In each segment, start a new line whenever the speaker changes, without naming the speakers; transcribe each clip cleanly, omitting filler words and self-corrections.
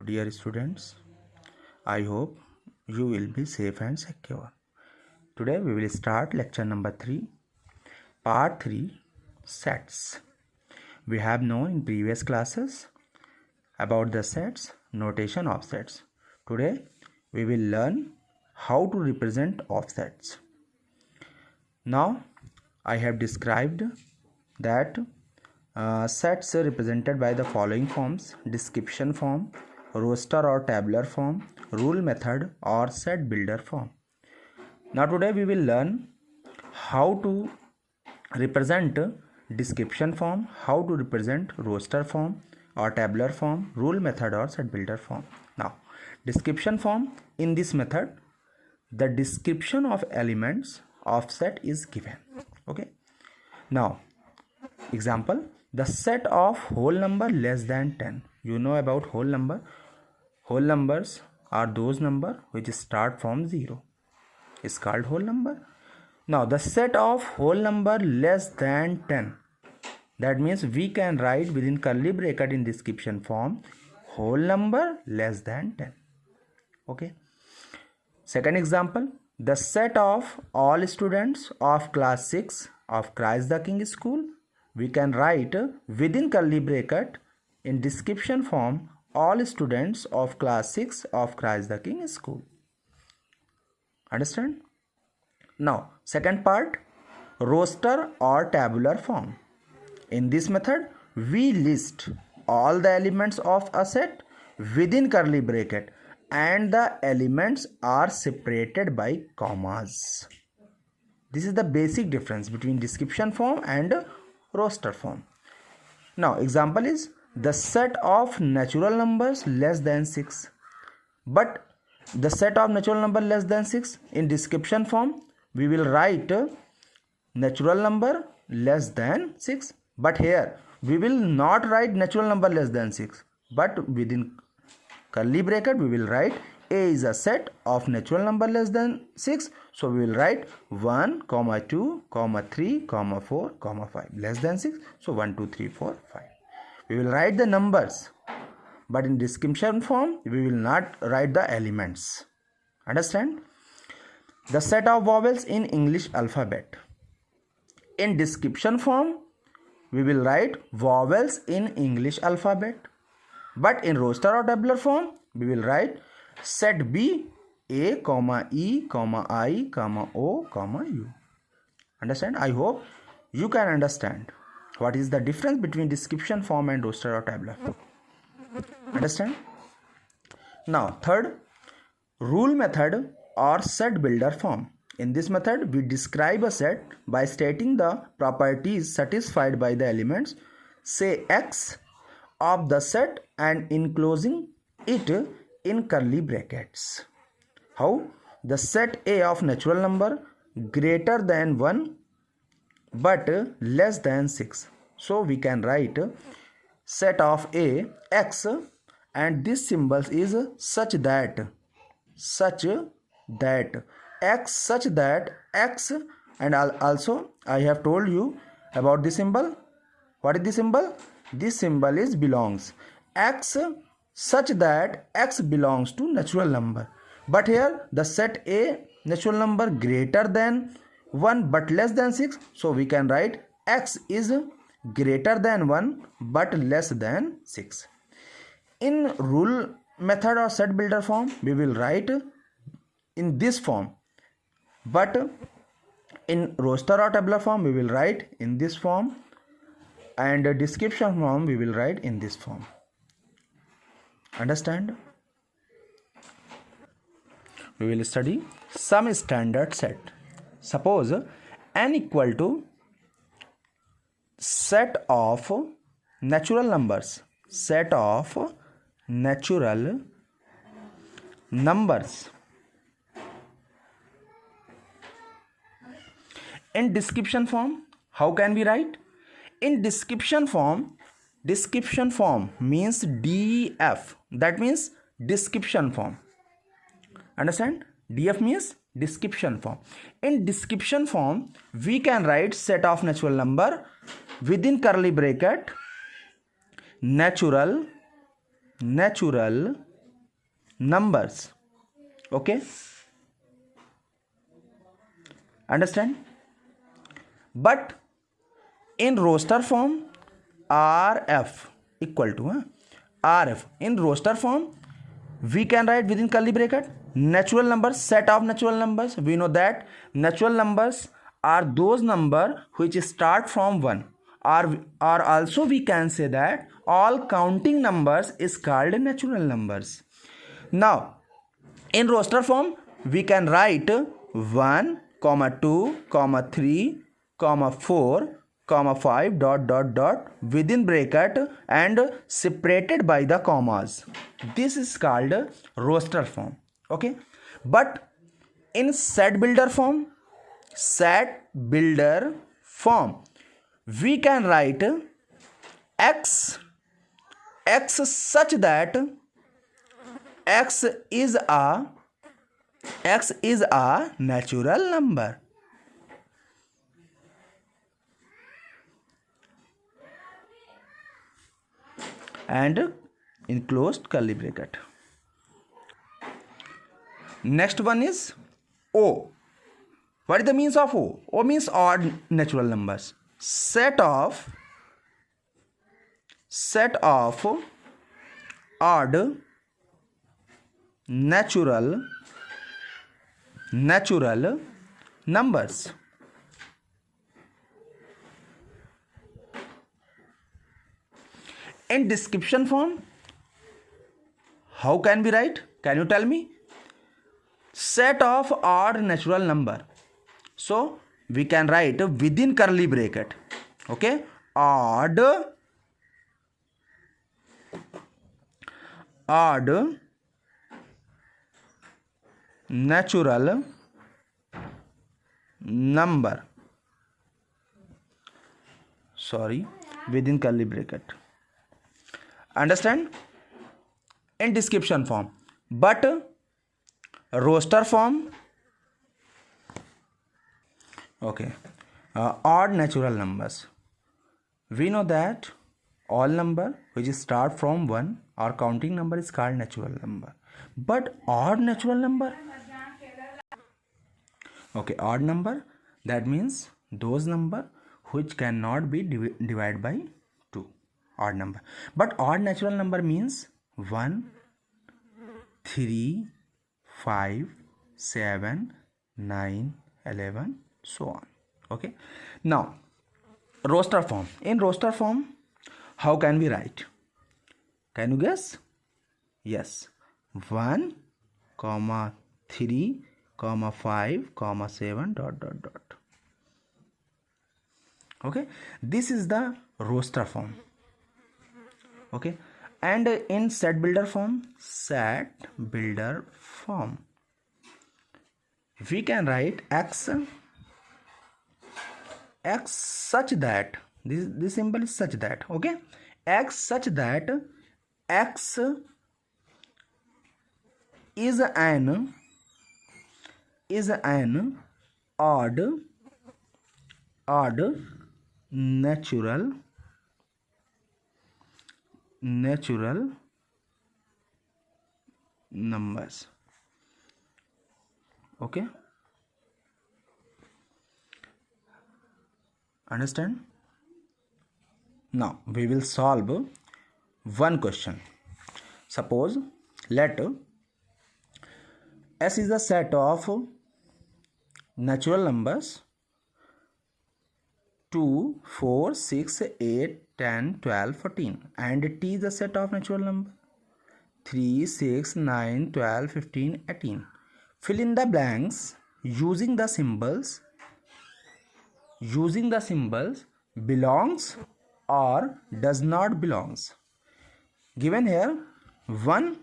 dear students. I hope you will be safe and secure. Today we will start lecture number 3, part 3, sets. We have known in previous classes about the sets, notation of sets. Today we will learn how to represent offsets. Now I have described that sets are represented by the following forms: description form, roster or tabular form, rule method, or set builder form. Now today we will learn how to represent description form, how to represent roster form or tabular form, rule method or set builder form. Now description form, in this method the description of elements of set is given. Okay. Now example, the set of whole number less than 10. You know about whole number. Whole numbers are those numbers which start from 0. It's called whole number. Now the set of whole number less than 10. That means we can write within curly bracket in description form whole number less than 10. Okay. Second example, the set of all students of class 6 of Christ the King School. We can write within curly bracket in description form all students of class 6 of Christ the King School. Understand? Now second part, roster or tabular form. In this method we list all the elements of a set within curly bracket and the elements are separated by commas. This is the basic difference between description form and roster form. Now example is the set of natural numbers less than 6. But the set of natural number less than 6, in description form we will write natural number less than 6. But here we will not write natural number less than 6, but within curly bracket we will write A is a set of natural number less than 6. So we will write 1, 2, 3, 4, 5 less than 6. So 1, 2, 3, 4, 5. We will write the numbers, but in description form we will not write the elements. Understand? The set of vowels in English alphabet. In description form we will write vowels in English alphabet, but in roster or tabular form we will write set B A, E, I, O, U. Understand? I hope you can understand what is the difference between description form and roster or tabular form. Understand? Now third, rule method or set builder form. In this method we describe a set by stating the properties satisfied by the elements, say X, of the set and enclosing it in curly brackets. How? The set A of natural number greater than 1 but less than 6. So we can write set of A X, and this symbol is such that X, and also I have told you about the symbol. What is the symbol? This symbol is belongs. X such that X belongs to natural number. But here the set A natural number greater than 1 but less than 6. So we can write X is greater than 1 but less than 6. In rule method or set builder form we will write in this form, but in roster or tabular form we will write in this form, and description form we will write in this form. Understand? We will study some standard set. Suppose n equal to set of natural numbers. Set of natural numbers. In description form, how can we write? In description form means DF. That means description form. Understand? DF means description form. In description form we can write set of natural number within curly bracket natural numbers. Okay, understand? But in roster form, RF equal to RF. In roster form, we can write within curly bracket natural numbers, set of natural numbers. We know that natural numbers are those numbers which start from 1, or also we can say that all counting numbers is called natural numbers. Now in roster form we can write 1, 2, 3, 4, 5 within bracket and separated by the commas. This is called roster form. Okay, but in set builder form, we can write x such that x is a natural number. And in closed curly bracket. Next one is O. What is the means of O? O means odd natural numbers. Set of odd natural numbers. In description form, how can we write? Can you tell me? Set of odd natural number. So we can write within curly bracket. Okay, odd natural number. Within curly bracket. Understand? In description form. But roster form, okay, odd natural numbers. We know that all number which start from 1 or counting number is called natural number. But odd natural number, okay, odd number, that means those number which cannot be divided by 2. Odd number. But odd natural number means 1, 3, 5, 7, 9, 11, so on. Okay. Now roster form. In roster form, how can we write? Can you guess? Yes. 1, 3, 5, 7, ... Okay. This is the roster form. Okay. And in set builder form, we can write x such that this symbol is such that, okay, x such that x is an odd natural numbers. Okay, understand? Now we will solve one question. Suppose let S is a set of natural numbers 2, 4, 6, 8, 10, 12, 14, and T is a set of natural number 3, 6, 9, 12, 15, 18. Fill in the blanks using the symbols belongs or does not belongs. Given here 1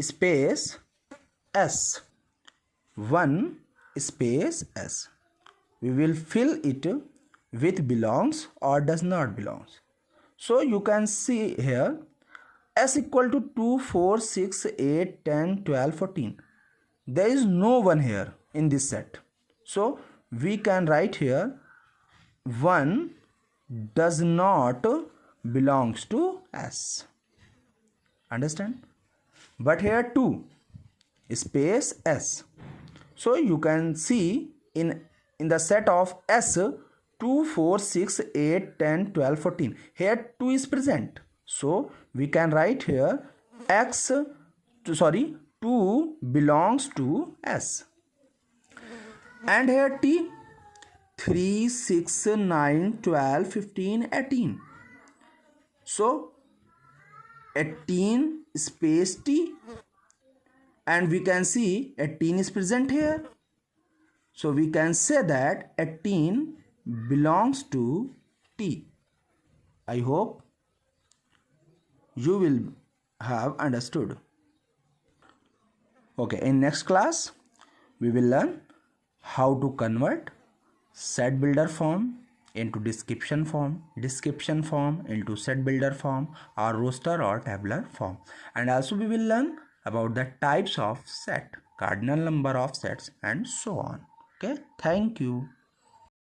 space S. 1 space S. We will fill it with belongs or does not belongs. So you can see here S equal to 2, 4, 6, 8, 10, 12, 14. There is no one here in this set. So we can write here 1 does not belongs to S. Understand? But here 2. space S. So you can see in the set of S 2, 4, 6, 8, 10, 12, 14. Here 2 is present. So we can write here 2 belongs to S. And here T 3, 6, 9, 12, 15, 18. So 18 space T, and we can see 18 is present here. So we can say that 18 belongs to T. I hope you will have understood. Okay, in next class we will learn how to convert set builder form into description form into set builder form, or roster or tabular form. And also we will learn about the types of set, cardinal number of sets, and so on. Okay, thank you.